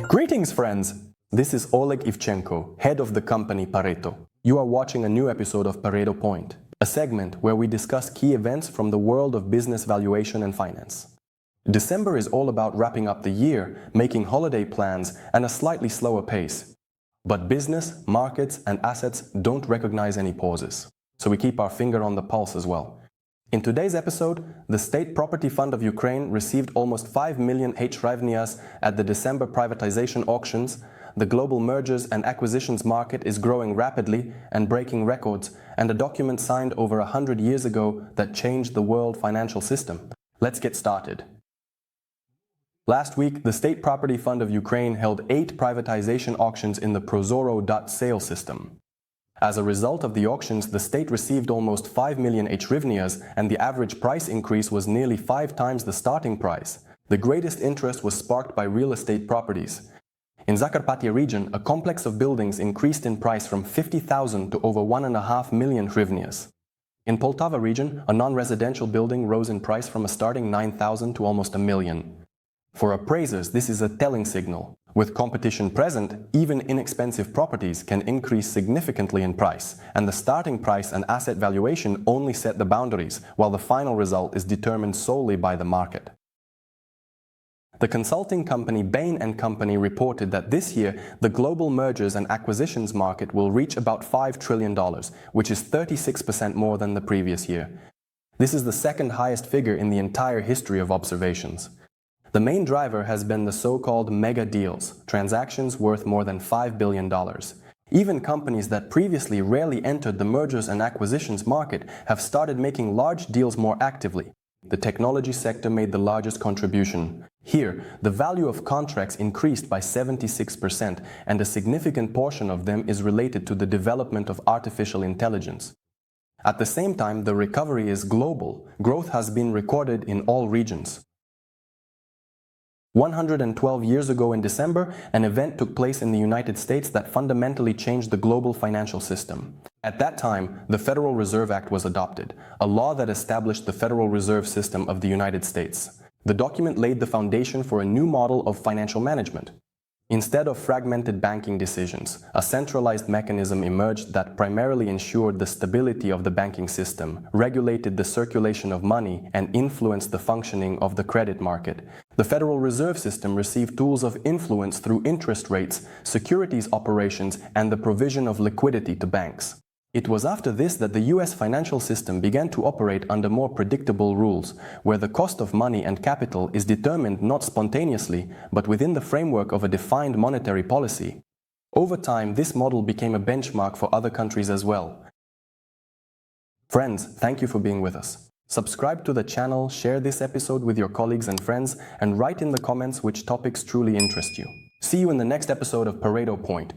Greetings, friends! This is Oleh Ivchenko, head of the company Pareto. You are watching a new episode of Pareto Point, a segment where we discuss key events from the world of business valuation and finance. December is all about wrapping up the year, making holiday plans, and a slightly slower pace. But business, markets, and assets don't recognize any pauses, so we keep our finger on the pulse as well. In today's episode, the State Property Fund of Ukraine received almost 5 million hryvnias at the December privatization auctions. The global mergers and acquisitions market is growing rapidly and breaking records, and a document signed over 100 years ago that changed the world financial system. Let's get started. Last week, the State Property Fund of Ukraine held 8 privatization auctions in the Prozoro.sale system. As a result of the auctions, the state received almost 5 million hryvnias, and the average price increase was nearly 5 times the starting price. The greatest interest was sparked by real estate properties. In Zakarpattia region, a complex of buildings increased in price from 50,000 to over 1.5 million hryvnias. In Poltava region, a non-residential building rose in price from a starting 9,000 to almost 1 million. For appraisers, this is a telling signal. With competition present, even inexpensive properties can increase significantly in price, and the starting price and asset valuation only set the boundaries, while the final result is determined solely by the market. The consulting company Bain & Company reported that this year, the global mergers and acquisitions market will reach about $5 trillion, which is 36% more than the previous year. This is the second highest figure in the entire history of observations. The main driver has been the so-called mega deals, transactions worth more than $5 billion. Even companies that previously rarely entered the mergers and acquisitions market have started making large deals more actively. The technology sector made the largest contribution. Here, the value of contracts increased by 76%, and a significant portion of them is related to the development of artificial intelligence. At the same time, the recovery is global. Growth has been recorded in all regions. 112 years ago in December, an event took place in the United States that fundamentally changed the global financial system. At that time, the Federal Reserve Act was adopted, a law that established the Federal Reserve System of the United States. The document laid the foundation for a new model of financial management. Instead of fragmented banking decisions, a centralized mechanism emerged that primarily ensured the stability of the banking system, regulated the circulation of money, and influenced the functioning of the credit market. The Federal Reserve System received tools of influence through interest rates, securities operations, and the provision of liquidity to banks. It was after this that the US financial system began to operate under more predictable rules, where the cost of money and capital is determined not spontaneously, but within the framework of a defined monetary policy. Over time, this model became a benchmark for other countries as well. Friends, thank you for being with us. Subscribe to the channel, share this episode with your colleagues and friends, and write in the comments which topics truly interest you. See you in the next episode of Pareto Point.